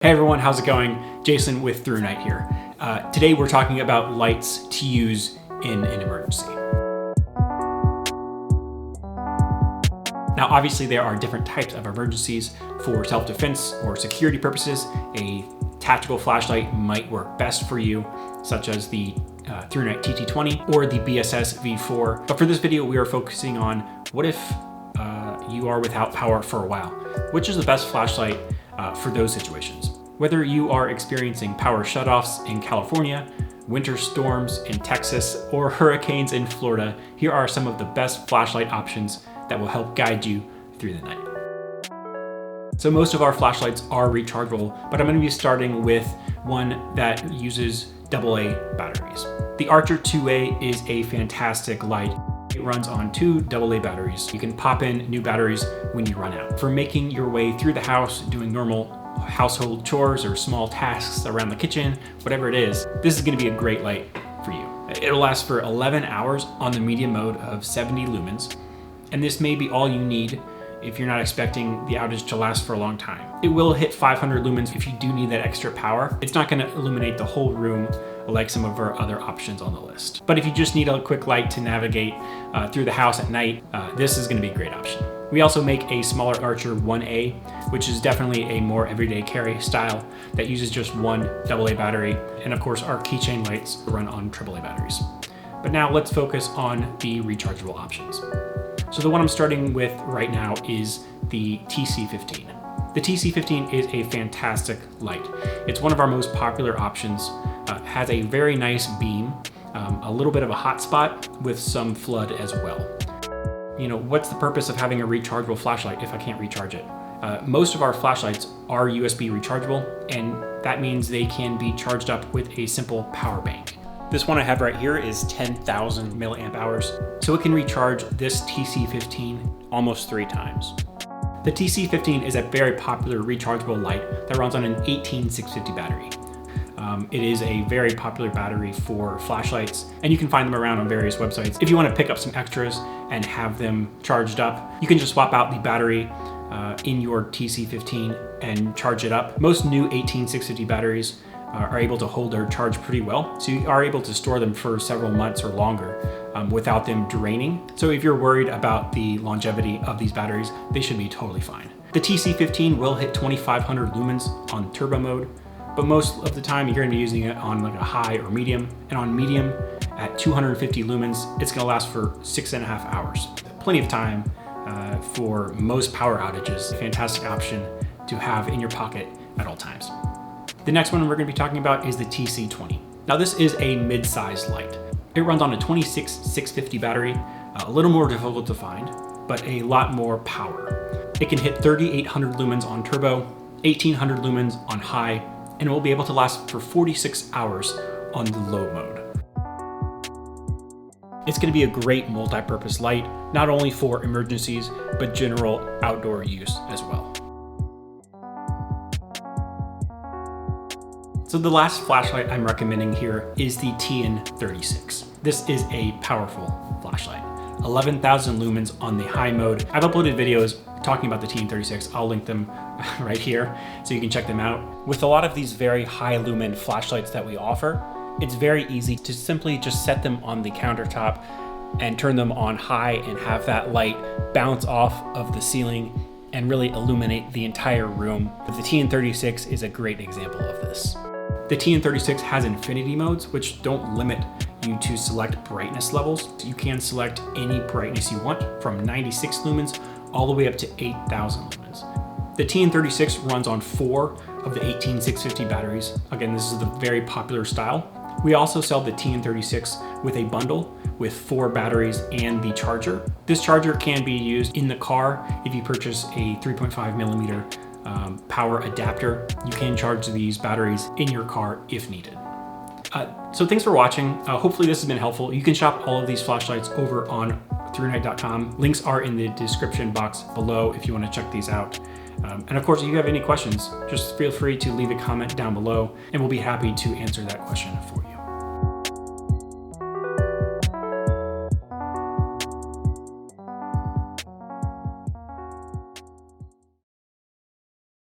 Hey everyone, how's it going? Jason with ThruNite here. Today we're talking about lights to use in an emergency. Now obviously there are different types of emergencies. For self-defense or security purposes, a tactical flashlight might work best for you, such as the ThruNite TT20 or the BSS V4. But for this video we are focusing on what if you are without power for a while. Which is the best flashlight for those situations? Whether you are experiencing power shutoffs in California, winter storms in Texas, or hurricanes in Florida, here are some of the best flashlight options that will help guide you through the night. So most of our flashlights are rechargeable, but I'm going to be starting with one that uses AA batteries. The Archer 2A is a fantastic light. It runs on 2 AA batteries. You can pop in new batteries when you run out. For making your way through the house, doing normal household chores or small tasks around the kitchen, whatever it is, this is going to be a great light for you. It'll last for 11 hours on the medium mode of 70 lumens, and this may be all you need if you're not expecting the outage to last for a long time. It will hit 500 lumens if you do need that extra power. It's not going to illuminate the whole room like some of our other options on the list. But if you just need a quick light to navigate through the house at night, this is going to be a great option. We also make a smaller Archer 1A, which is definitely a more everyday carry style that uses just 1 AA battery. And of course, our keychain lights run on AAA batteries. But now let's focus on the rechargeable options. So the one I'm starting with right now is the TC15. The TC15 is a fantastic light. It's one of our most popular options. Has a very nice beam, a little bit of a hot spot with some flood as well. You know, what's the purpose of having a rechargeable flashlight if I can't recharge it? Most of our flashlights are USB rechargeable, and that means they can be charged up with a simple power bank. This one I have right here is 10,000 milliamp hours, so it can recharge this TC15 almost 3 times. The TC15 is a very popular rechargeable light that runs on an 18650 battery. It is a very popular battery for flashlights, and you can find them around on various websites. If you want to pick up some extras and have them charged up, you can just swap out the battery in your TC15 and charge it up. Most new 18650 batteries are able to hold their charge pretty well, so you are able to store them for several months or longer without them draining. So if you're worried about the longevity of these batteries, they should be totally fine. The TC15 will hit 2500 lumens on turbo mode, but most of the time you're going to be using it on like a high or medium, and on medium at 250 lumens, it's going to last for 6.5 hours. Plenty of time for most power outages. Fantastic option to have in your pocket at all times. The next one we're going to be talking about is the TC20. Now this is a mid-sized light. It runs on a 26650 battery, a little more difficult to find, but a lot more power. It can hit 3800 lumens on turbo, 1800 lumens on high, and it will be able to last for 46 hours on the low mode. It's going to be a great multi-purpose light, not only for emergencies, but general outdoor use as well. So the last flashlight I'm recommending here is the TN36. This is a powerful flashlight. 11,000 lumens on the high mode. I've uploaded videos talking about the TN36. I'll link them right here so you can check them out. With a lot of these very high lumen flashlights that we offer, it's very easy to simply just set them on the countertop and turn them on high and have that light bounce off of the ceiling and really illuminate the entire room. The TN36 is a great example of this. The TN36 has infinity modes, which don't limit you to select brightness levels. You can select any brightness you want, from 96 lumens all the way up to 8,000 lumens. The TN36 runs on 4 of the 18650 batteries. Again, this is the very popular style. We also sell the TN36 with a bundle with 4 batteries and the charger. This charger can be used in the car if you purchase a 3.5 millimeter power adapter. You can charge these batteries in your car if needed. So thanks for watching. Hopefully this has been helpful. You can shop all of these flashlights over on ThruNite.com. Links are in the description box below if you want to check these out. And of course, if you have any questions, just feel free to leave a comment down below and we'll be happy to answer that question for you.